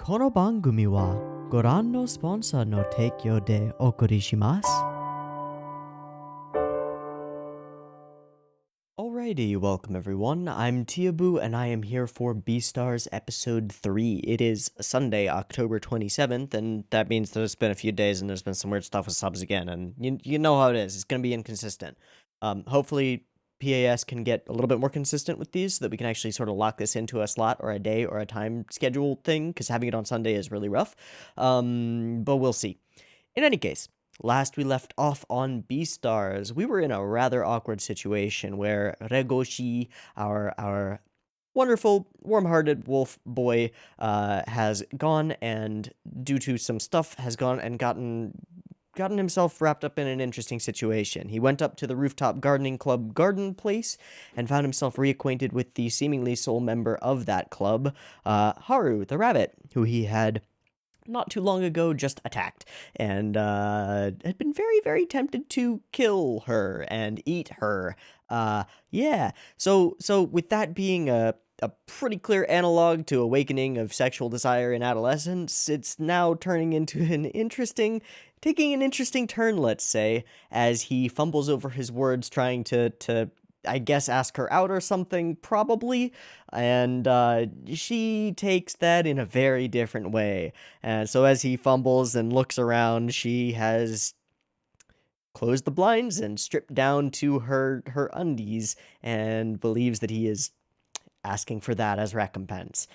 この番組はご覧のスポンサーの提供でお送りします。Alrighty, welcome everyone. I'm Teeaboo and I am here for Beastars episode 3. It is Sunday, October 27th, and that means there's been a few days and there's been some weird stuff with subs again, and you know how it is. It's going to be inconsistent. Hopefully PAS can get a little bit more consistent with these so that we can actually sort of lock this into a slot or a day or a time schedule thing, because having it on Sunday is really rough. But we'll see. In any case, last we left off on Beastars, we were in a rather awkward situation where Regoshi, our wonderful, warm-hearted wolf boy, has gone and, due to some stuff, has gone and gotten himself wrapped up in an interesting situation. He went up to the rooftop gardening club garden place and found himself reacquainted with the seemingly sole member of that club, Haru, the rabbit, who he had not too long ago just attacked, and had been very, very tempted to kill her and eat her. Yeah. So with that being a pretty clear analog to awakening of sexual desire in adolescence, it's now turning into taking an interesting turn, let's say, as he fumbles over his words trying to I guess ask her out or something, probably, and she takes that in a very different way. And so as he fumbles and looks around, she has closed the blinds and stripped down to her undies and believes that he is asking for that as recompense.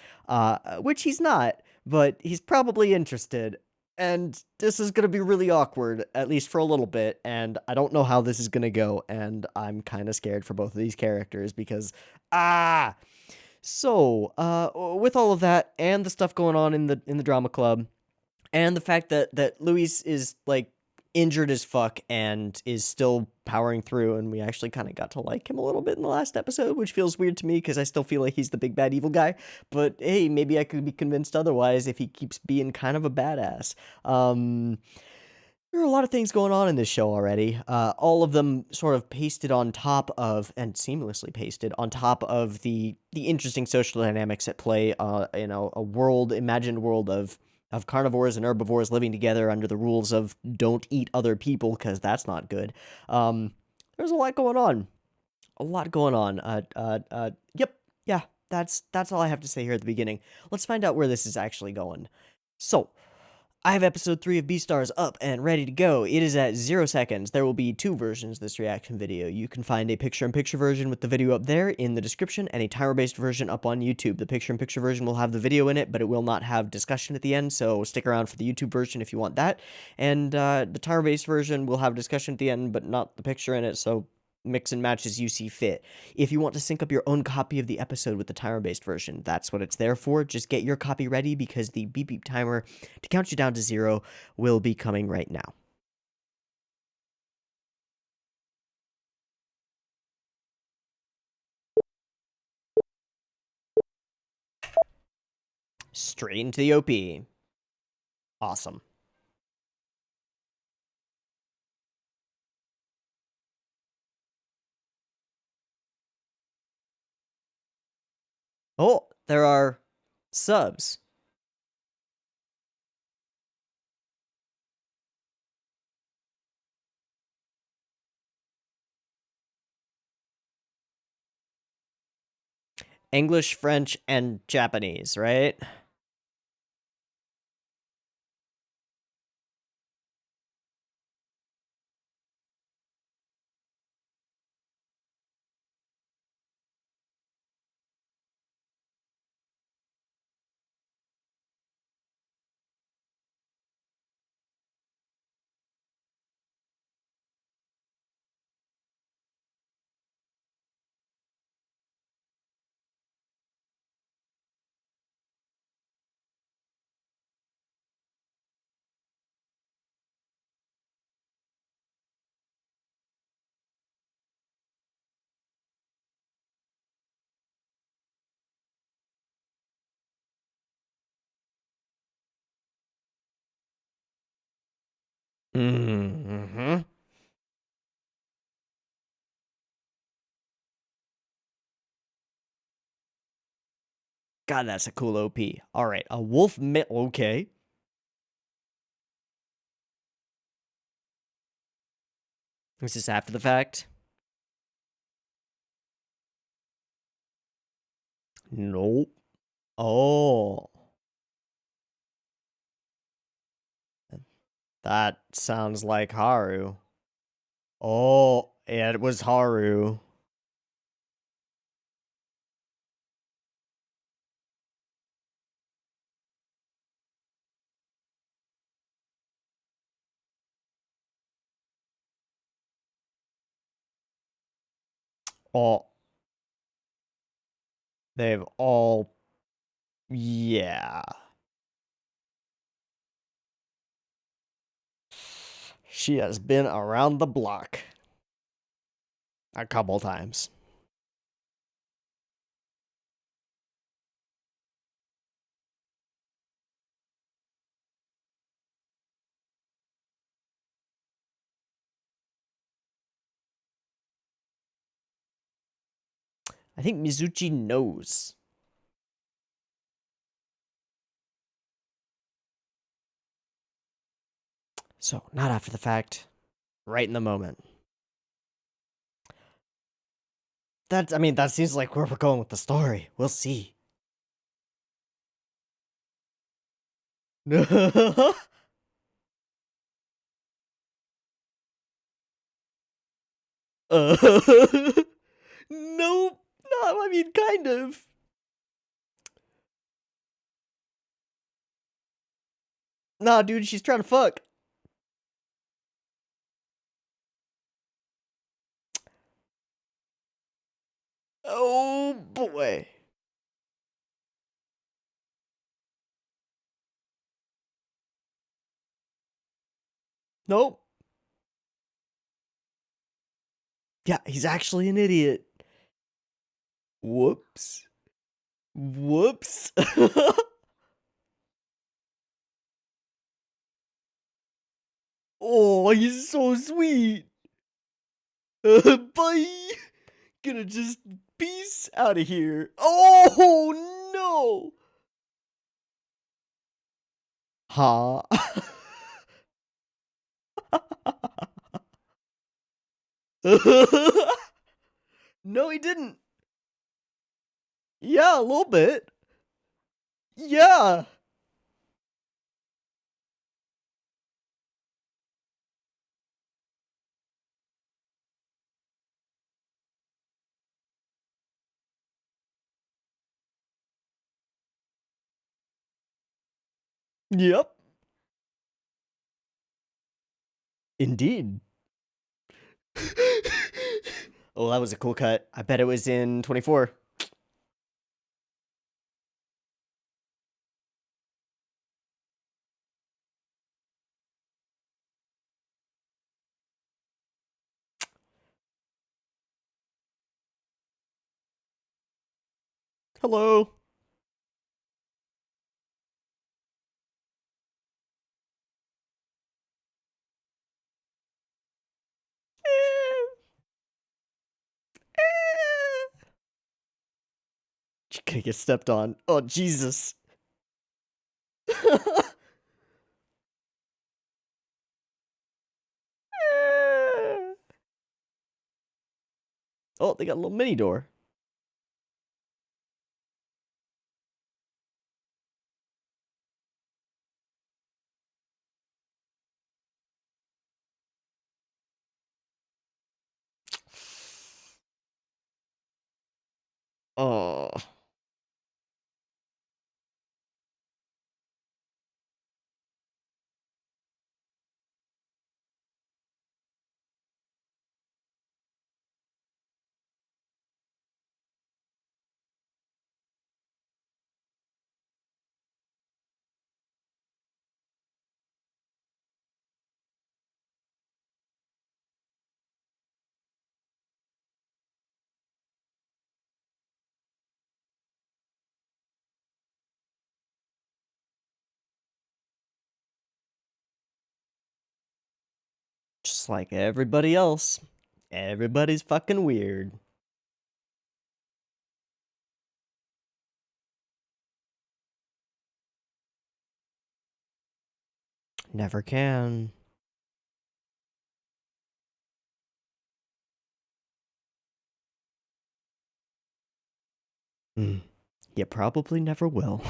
Which he's not, but he's probably interested. And this is going to be really awkward, at least for a little bit, and I don't know how this is going to go, and I'm kind of scared for both of these characters because, So, with all of that, and the stuff going on in the drama club, and the fact that Luis is, like, injured as fuck and is still powering through, and we actually kind of got to like him a little bit in the last episode, which feels weird to me because I still feel like he's the big bad evil guy, but hey, maybe I could be convinced otherwise if he keeps being kind of a badass. There are a lot of things going on in this show already, all of them sort of pasted on top of, and seamlessly pasted on top of the interesting social dynamics at play, in a imagined world of carnivores and herbivores living together under the rules of don't eat other people, because that's not good. There's a lot going on. A lot going on. Yep, yeah, that's all I have to say here at the beginning. Let's find out where this is actually going. So, I have episode 3 of Beastars up and ready to go. It is at 0 seconds. There will be 2 versions of this reaction video. You can find a picture-in-picture version with the video up there in the description, and a timer-based version up on YouTube. The picture-in-picture version will have the video in it, but it will not have discussion at the end, so stick around for the YouTube version if you want that. And the timer-based version will have discussion at the end, but not the picture in it, so mix and match as you see fit. If you want to sync up your own copy of the episode with the timer-based version, that's what it's there for. Just get your copy ready because the beep beep timer to count you down to 0 will be coming right now. Straight into the OP. Awesome. Oh, there are subs. English, French, and Japanese, right? Mm-hmm. God, that's a cool OP. All right, a wolf okay. Is this after the fact? Nope. Oh. That sounds like Haru. Oh, yeah, it was Haru. Oh. They've all... Yeah. She has been around the block. A couple times. I think Mizuchi knows. So, not after the fact. Right in the moment. I mean, that seems like where we're going with the story. We'll see. Nope. Nope. No, I mean, kind of. Nah, dude, she's trying to fuck. Oh, boy. Nope. Yeah, he's actually an idiot. Whoops. Whoops. Oh, he's so sweet. Bye. Gonna just peace out of here. Oh, no. Ha. No, he didn't. Yeah, a little bit. Yeah. Yep. Indeed. Oh, that was a cool cut. I bet it was in 24. Hello. You're gonna get stepped on. Oh, Jesus. Oh, they got a little mini door. Oh. Just like everybody else. Everybody's fucking weird. Never can. You probably never will.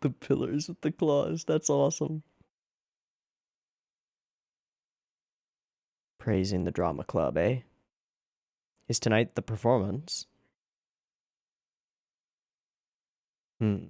The pillars with the claws, that's awesome. Praising the drama club, eh? Is tonight the performance? Hmm.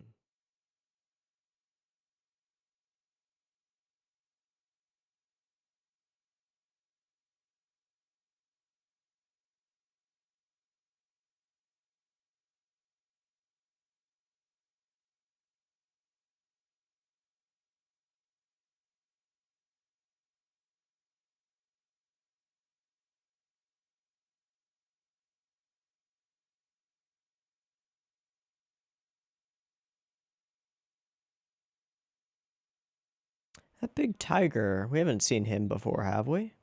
That big tiger, we haven't seen him before, have we?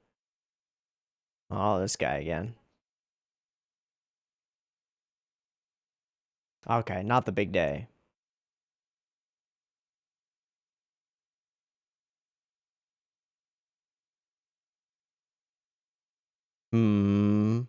Oh, this guy again. Okay, not the big day. Hmm.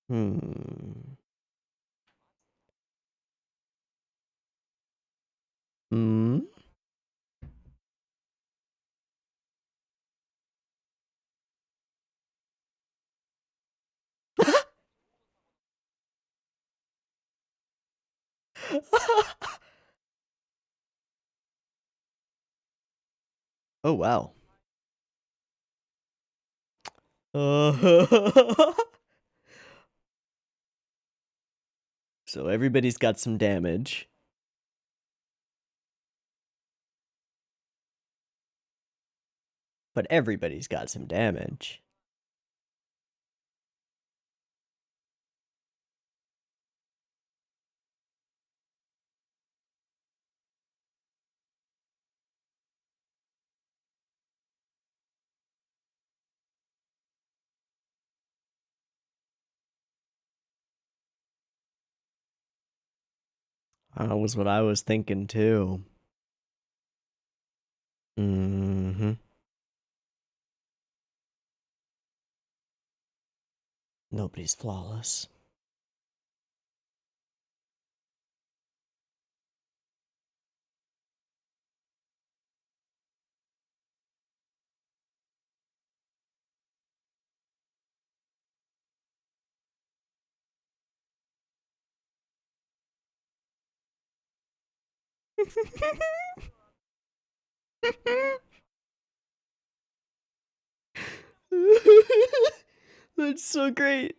Hmm. Hmm. Oh, wow. So everybody's got some damage. But everybody's got some damage. That was what I was thinking too. Mm-hmm. Nobody's flawless. That's so great.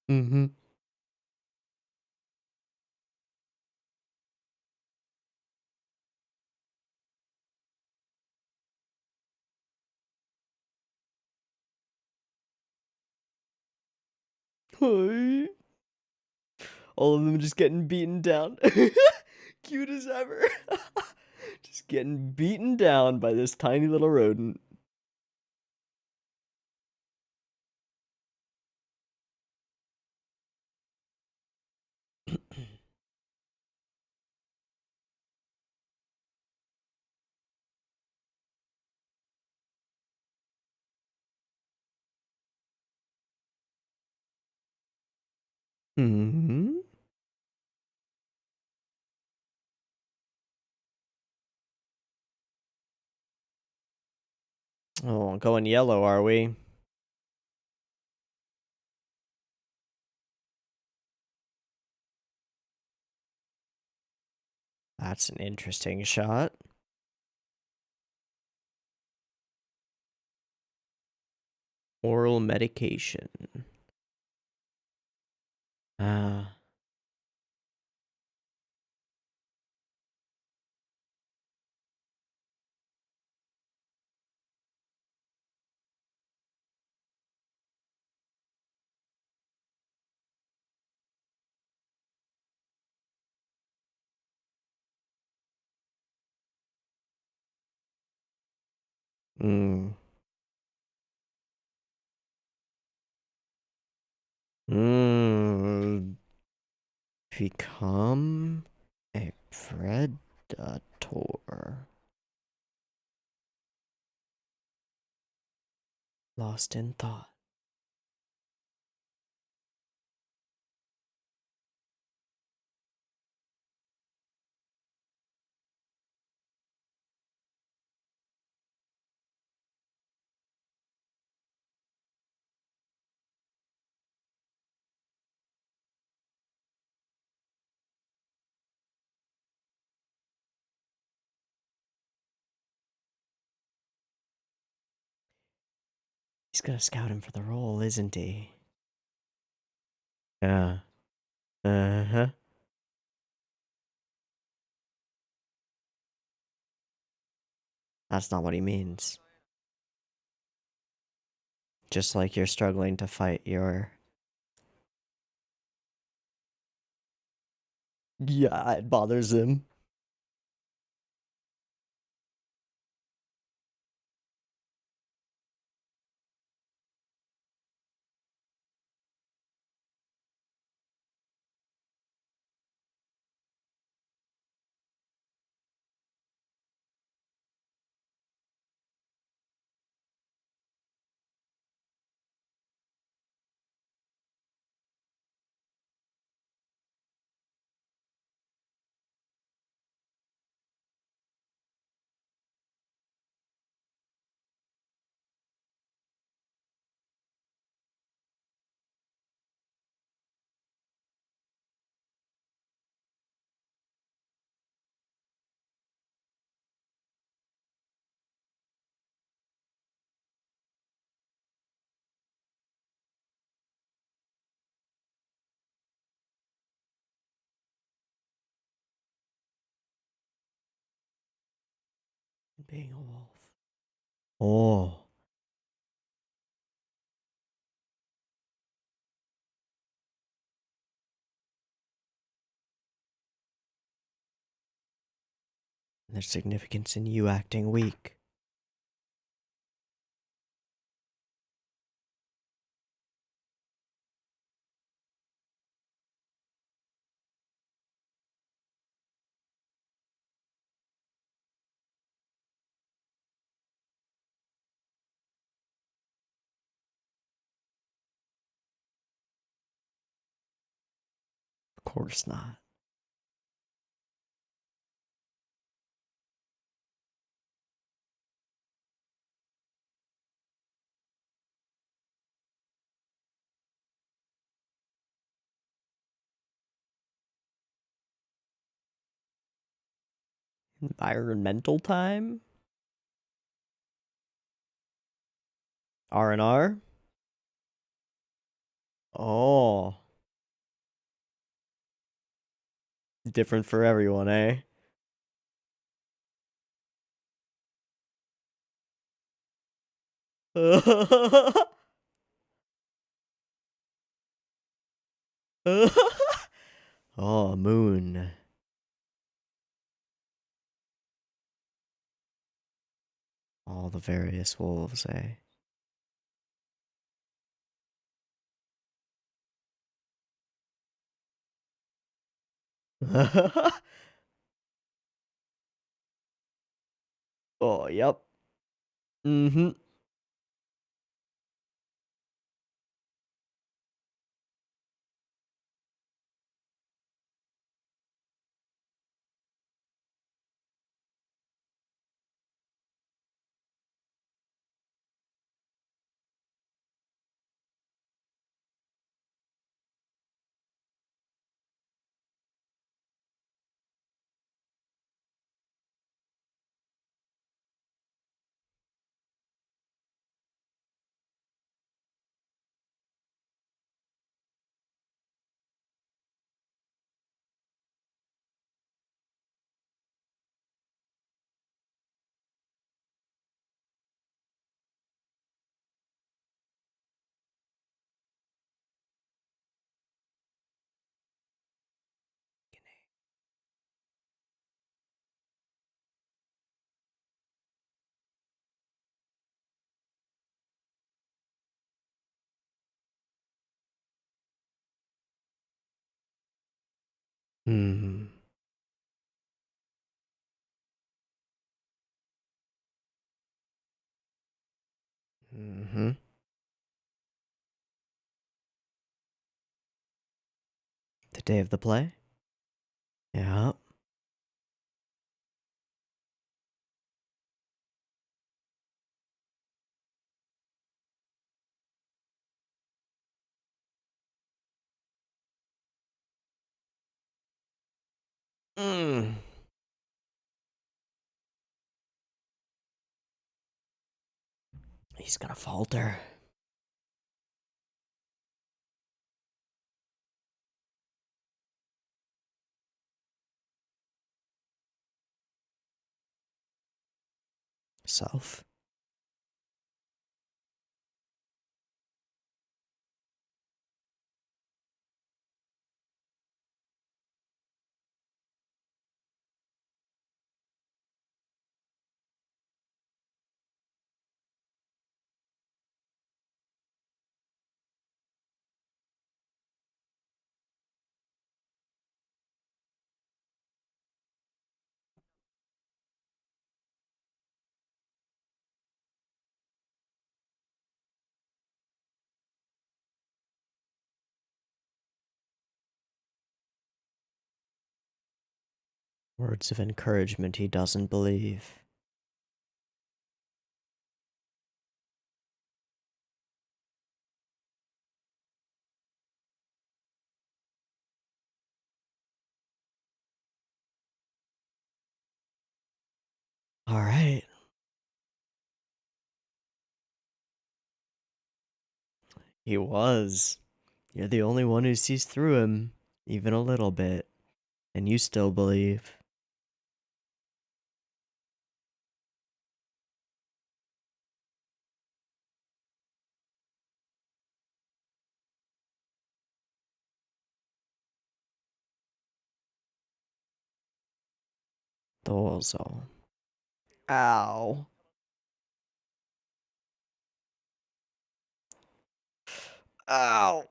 Mm-hmm. All of them just getting beaten down. Cute as ever. Just getting beaten down by this tiny little rodent. Hmm. Oh, going yellow, are we? That's an interesting shot. Oral medication. Ah. Mm. Mm. Become a predator. Lost in thought. He's gonna scout him for the role, isn't he? Yeah. Uh-huh. That's not what he means. Just like you're struggling to fight your... Yeah, it bothers him. Being a wolf. Oh. There's significance in you acting weak. Of course not. Environmental time? R&R? Oh. Different for everyone, eh? Oh, moon. All the various wolves, eh? Oh, yep. Mm-hmm. Hmm. Mm-hmm. The day of the play? Yeah. Mm. He's gonna falter. Self. Words of encouragement he doesn't believe. All right. He was. You're the only one who sees through him, even a little bit. And you still believe. Dozo. Ow. Ow.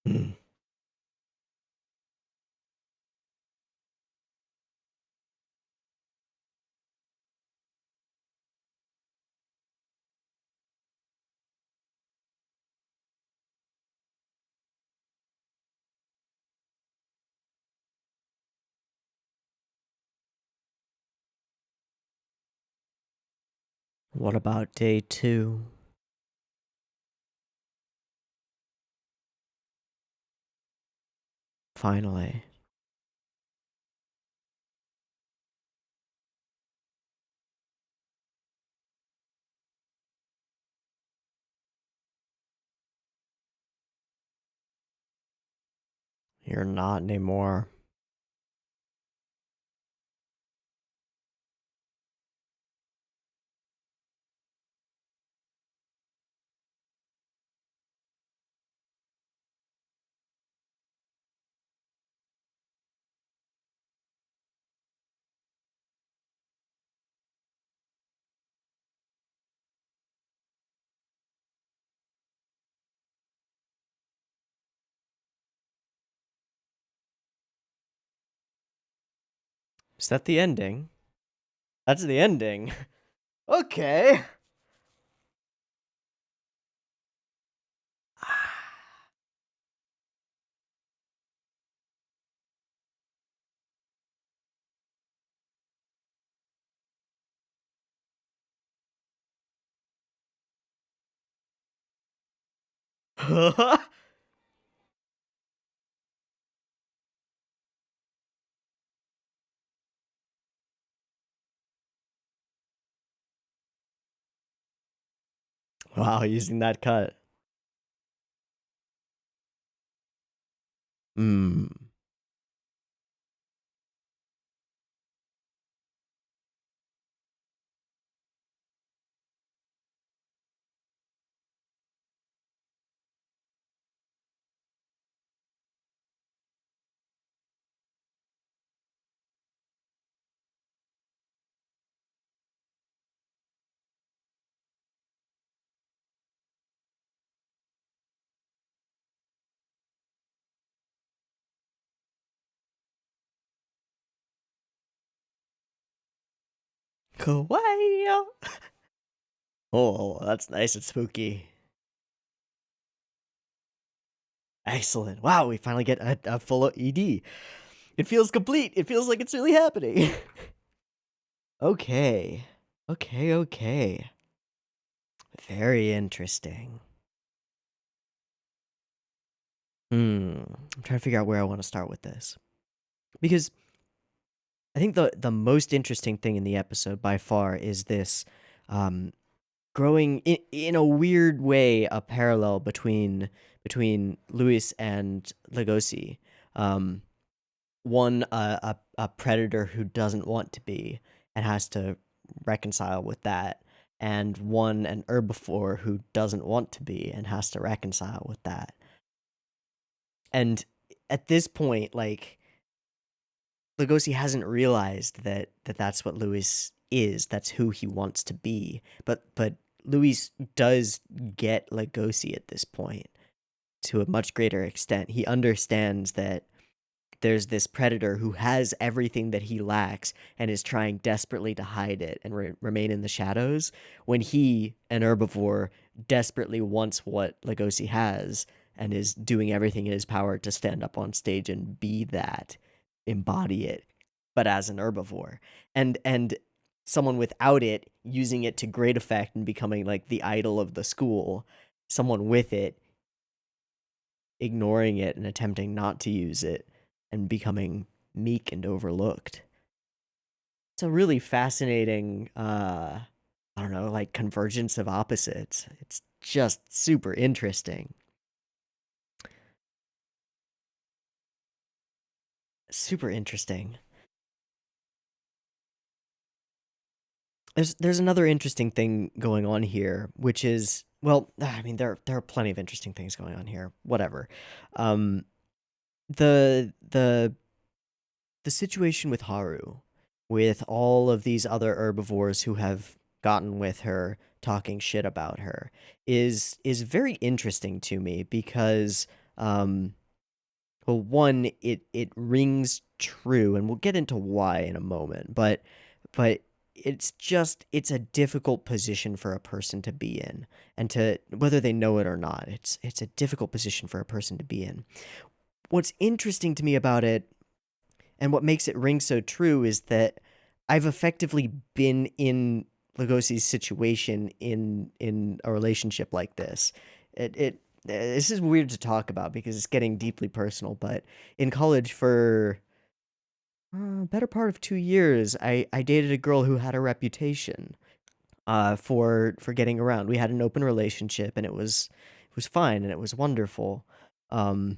Hmm. What about day 2? Finally. You're not anymore. Is that the ending? That's the ending. Okay. Wow, using that cut. Hmm. Kawaii. Oh, that's nice and spooky. Excellent. Wow, we finally get a full ED. It feels complete. It feels like it's really happening. Okay. Okay. Very interesting. I'm trying to figure out where I want to start with this. Because I think the most interesting thing in the episode by far is this growing in a weird way a parallel between Luis and Legosi. One a predator who doesn't want to be and has to reconcile with that, and one an herbivore who doesn't want to be and has to reconcile with that. And at this point, like, Legosi hasn't realized that that's what Luis is. That's who he wants to be. But Luis does get Legosi at this point to a much greater extent. He understands that there's this predator who has everything that he lacks and is trying desperately to hide it and remain in the shadows, when he, an herbivore, desperately wants what Legosi has and is doing everything in his power to stand up on stage and be that, embody it, but as an herbivore. And someone without it using it to great effect and becoming like the idol of the school, someone with it ignoring it and attempting not to use it and becoming meek and overlooked. It's a really fascinating, I don't know, like convergence of opposites. It's just super interesting. Super interesting. There's another interesting thing going on here, which is, well, I mean, there are plenty of interesting things going on here. Whatever. Um, the the situation with Haru, with all of these other herbivores who have gotten with her, talking shit about her, is very interesting to me because, well, one, it rings true, and we'll get into why in a moment, but it's a difficult position for a person to be in, and to, whether they know it or not, it's a difficult position for a person to be in. What's interesting to me about it, and what makes it ring so true, is that I've effectively been in Lugosi's situation in a relationship like this. It this is weird to talk about because it's getting deeply personal, but in college for better part of 2 years, I dated a girl who had a reputation for getting around. We had an open relationship, and it was fine and it was wonderful. Um,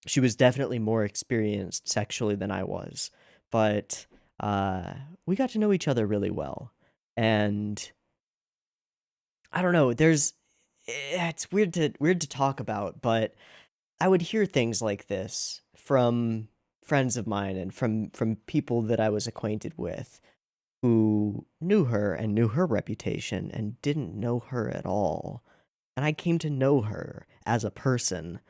she was definitely more experienced sexually than I was, but uh, we got to know each other really well. And I don't know, it's weird to talk about, but I would hear things like this from friends of mine and from people that I was acquainted with who knew her and knew her reputation and didn't know her at all. And I came to know her as a person,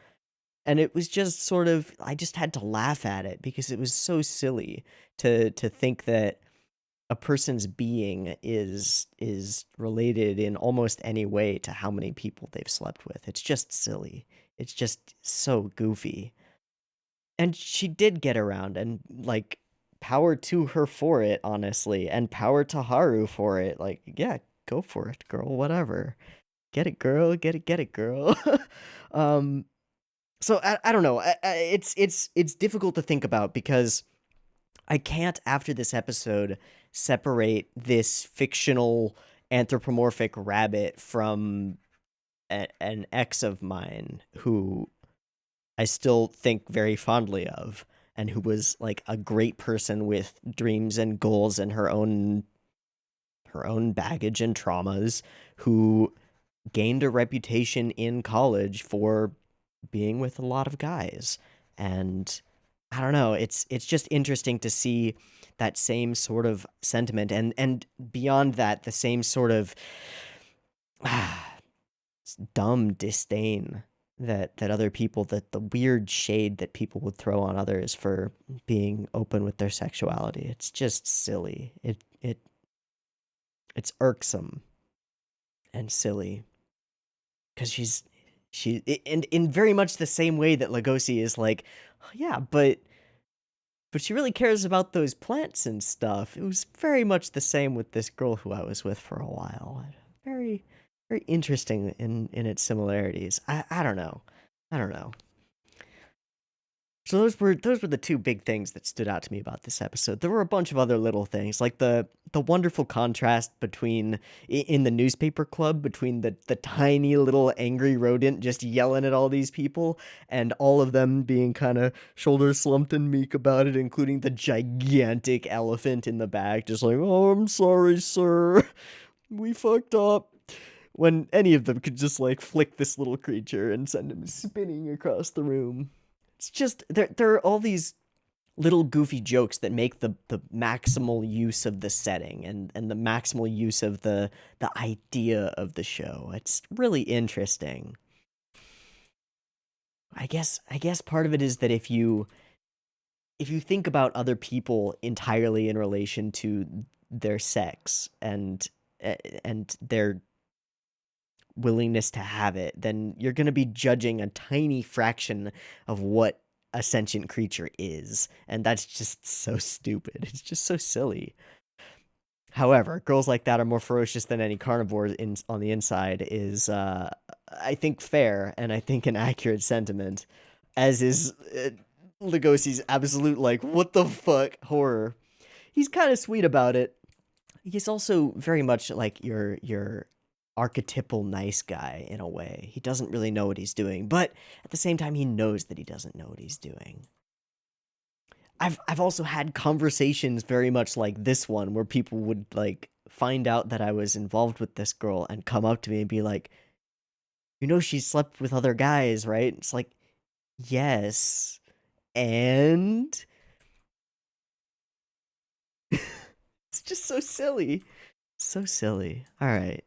and it was just sort of, I just had to laugh at it because it was so silly to think that a person's being is related in almost any way to how many people they've slept with. It's just silly. It's just so goofy. And she did get around, and like, power to her for it, honestly, and power to Haru for it. Like, yeah, go for it, girl, whatever. Get it, girl. Get it, girl. um so I don't know. It's difficult to think about because I can't, after this episode, separate this fictional anthropomorphic rabbit from an ex of mine who I still think very fondly of, and who was like a great person with dreams and goals and her own baggage and traumas, who gained a reputation in college for being with a lot of guys. And I don't know, it's just interesting to see that same sort of sentiment, and beyond that, the same sort of dumb disdain that other people, that the weird shade that people would throw on others for being open with their sexuality. It's just silly. It's irksome and silly, because she and in very much the same way that Legoshi is like, "Oh, yeah, but she really cares about those plants and stuff." It was very much the same with this girl who I was with for a while. Very, very interesting in its similarities. I don't know. I don't know. So those were the two big things that stood out to me about this episode. There were a bunch of other little things, like the wonderful contrast between in the newspaper club between the tiny little angry rodent just yelling at all these people, and all of them being kind of shoulders slumped and meek about it, including the gigantic elephant in the back, just like, "Oh, I'm sorry, sir. We fucked up." When any of them could just like flick this little creature and send him spinning across the room. It's just there are all these little goofy jokes that make the maximal use of the setting and the maximal use of the idea of the show. It's really interesting. I guess part of it is that if you think about other people entirely in relation to their sex and their willingness to have it, then you're going to be judging a tiny fraction of what a sentient creature is. And that's just so stupid. It's just so silly. However, girls like that are more ferocious than any carnivore on the inside is, I think, fair, and I think an accurate sentiment, as is Legoshi's absolute, like, what the fuck horror. He's kind of sweet about it. He's also very much like your archetypal nice guy in a way. He doesn't really know what he's doing, but at the same time he knows that he doesn't know what he's doing. I've also had conversations very much like this one where people would like find out that I was involved with this girl and come up to me and be like, "You know she slept with other guys, right?" It's like, "Yes." And it's just so silly. So silly. All right.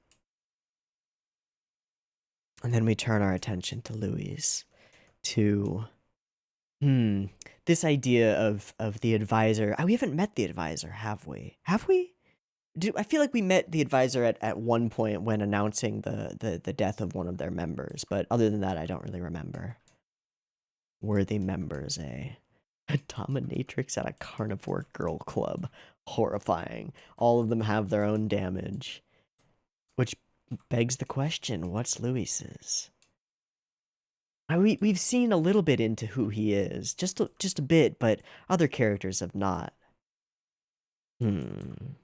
And then we turn our attention to Louise, to this idea of the advisor. We haven't met the advisor, have we? Have we? I feel like we met the advisor at one point when announcing the death of one of their members, but other than that, I don't really remember. Worthy members, eh? A dominatrix at a carnivore girl club. Horrifying. All of them have their own damage. Which begs the question, what's Louis's? We've seen a little bit into who he is, just a bit, but other characters have not. And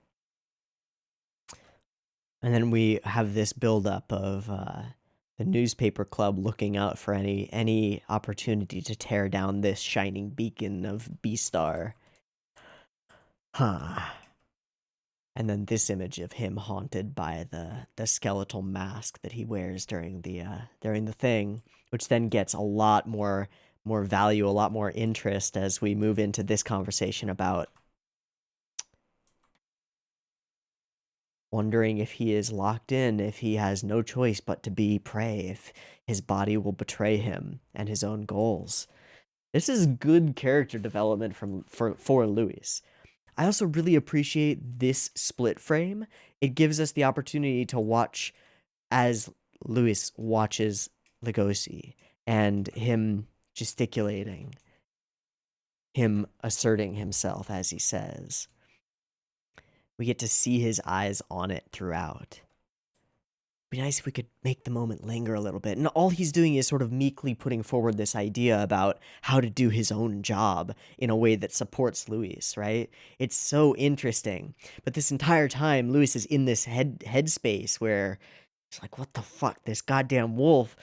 then we have this buildup of the newspaper club looking out for any opportunity to tear down this shining beacon of Beastar. Huh. And then this image of him haunted by the skeletal mask that he wears during the thing, which then gets a lot more value, a lot more interest as we move into this conversation about wondering if he is locked in, if he has no choice but to be prey, if his body will betray him and his own goals. This is good character development for Louis. I also really appreciate this split frame. It gives us the opportunity to watch as Louis watches Legoshi, and him gesticulating, him asserting himself as he says. We get to see his eyes on it throughout. be nice if we could make the moment linger a little bit. And all he's doing is sort of meekly putting forward this idea about how to do his own job in a way that supports Louis, right? It's so interesting. But this entire time, Louis is in this headspace where it's like, what the fuck? This goddamn wolf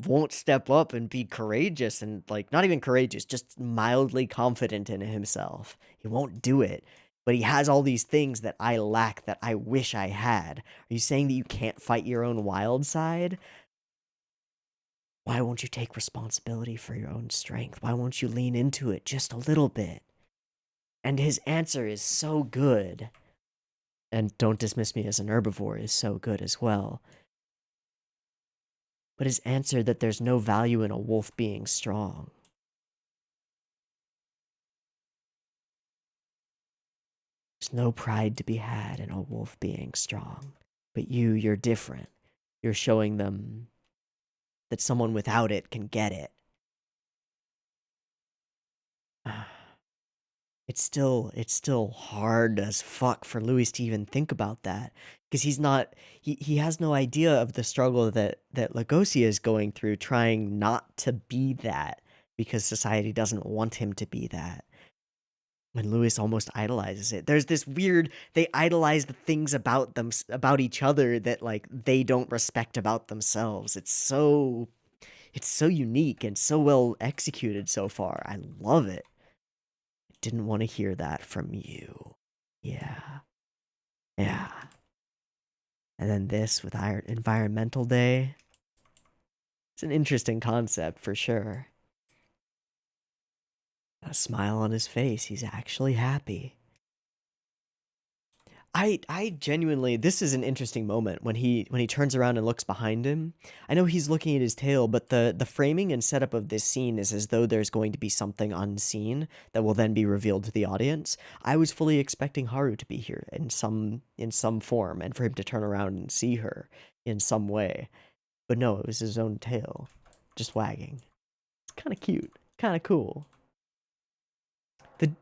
won't step up and be courageous and, like, not even courageous, just mildly confident in himself. He won't do it. But he has all these things that I lack that I wish I had. Are you saying that you can't fight your own wild side? Why won't you take responsibility for your own strength? Why won't you lean into it just a little bit? And his answer is so good. And don't dismiss me as an herbivore is so good as well. But his answer that there's no value in a wolf being strong. There's no pride to be had in a wolf being strong. But you're different. You're showing them that someone without it can get it. It's still hard as fuck for Louis to even think about that. Because he has no idea of the struggle that Legosia is going through, trying not to be that because society doesn't want him to be that. When Louis almost idolizes it, there's this weird, they idolize the things about them, about each other, that, like, they don't respect about themselves. It's so unique and so well executed so far. I love it. I didn't want to hear that from you. Yeah. And then this with Environmental Day. It's an interesting concept for sure. A smile on his face. He's actually happy. I genuinely, this is an interesting moment when he turns around and looks behind him. I know he's looking at his tail, but the framing and setup of this scene is as though there's going to be something unseen that will then be revealed to the audience. I was fully expecting Haru to be here in some form, and for him to turn around and see her in some way. But no, it was his own tail, just wagging. It's kind of cute, kind of cool.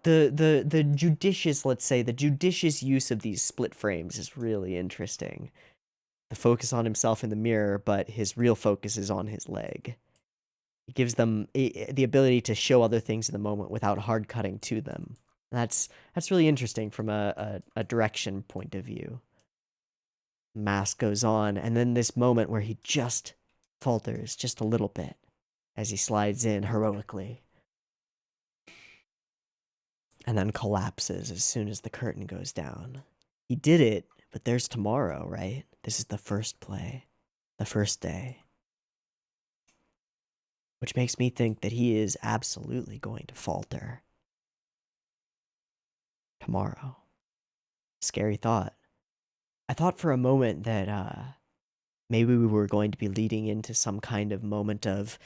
The judicious, let's say, the judicious use of these split frames is really interesting. The focus on himself in the mirror, but his real focus is on his leg. It gives them the ability to show other things in the moment without hard cutting to them. That's really interesting from a direction point of view. Mask goes on, and then this moment where he just falters just a little bit as he slides in heroically. And then collapses as soon as the curtain goes down. He did it, but there's tomorrow, right? This is the first play, the first day. Which makes me think that he is absolutely going to falter. Tomorrow. Scary thought. I thought for a moment that maybe we were going to be leading into some kind of moment of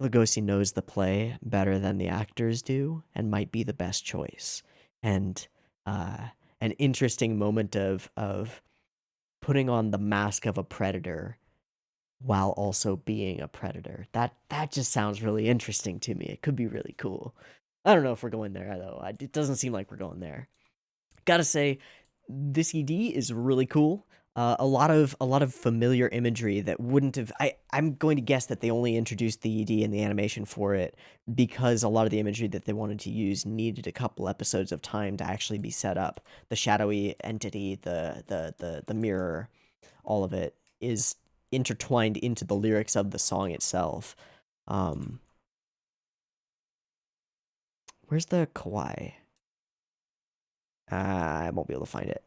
Lugosi knows the play better than the actors do and might be the best choice. And an interesting moment of putting on the mask of a predator while also being a predator. That just sounds really interesting to me. It could be really cool. I don't know if we're going there, though. It doesn't seem like we're going there. Gotta say, this ED is really cool. A lot of familiar imagery that wouldn't have. I'm going to guess that they only introduced the ED and the animation for it because a lot of the imagery that they wanted to use needed a couple episodes of time to actually be set up. The shadowy entity, the mirror, all of it is intertwined into the lyrics of the song itself. Where's the kawaii? I won't be able to find it.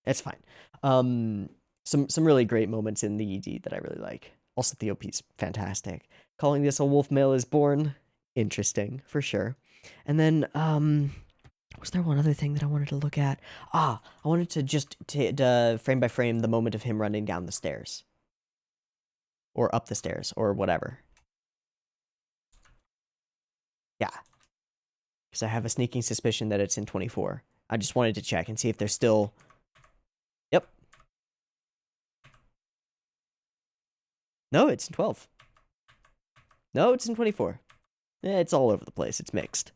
It's fine. Some really great moments in the ED that I really like. Also, the OP's fantastic. Calling this a wolf male is born, interesting for sure. And then was there one other thing that I wanted to look at? I wanted to just frame by frame the moment of him running down the stairs, or up the stairs, or whatever. Yeah, because I have a sneaking suspicion that it's in 24. I just wanted to check and see if there's still. Yep. No, it's in 12. No, it's in 24. It's all over the place. It's mixed.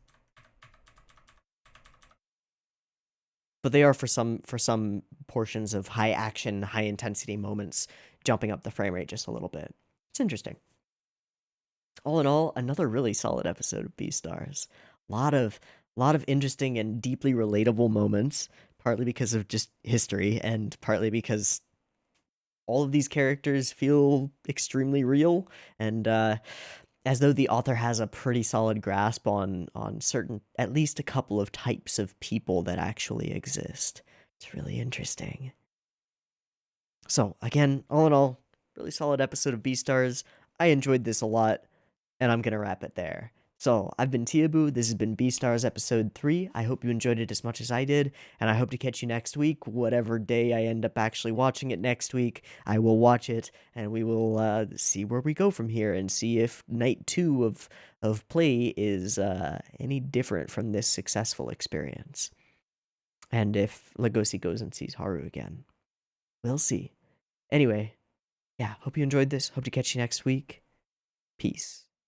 but they are for some portions of high action, high intensity moments, jumping up the frame rate just a little bit. It's interesting. All in all, another really solid episode of Beastars. Lot of lot of interesting and deeply relatable moments, partly because of just history and partly because all of these characters feel extremely real, and as though the author has a pretty solid grasp on certain, at least a couple of types of people that actually exist. It's really interesting. So again, all in all, really solid episode of Beastars. I enjoyed this a lot, and I'm gonna wrap it there. So I've been Teeaboo. This has been Beastars episode 3. I hope you enjoyed it as much as I did, and I hope to catch you next week. Whatever day I end up actually watching it next week, I will watch it, and we will see where we go from here, and see if night 2 of play is any different from this successful experience, and if Legoshi goes and sees Haru again. We'll see. Anyway, yeah, hope you enjoyed this. Hope to catch you next week. Peace.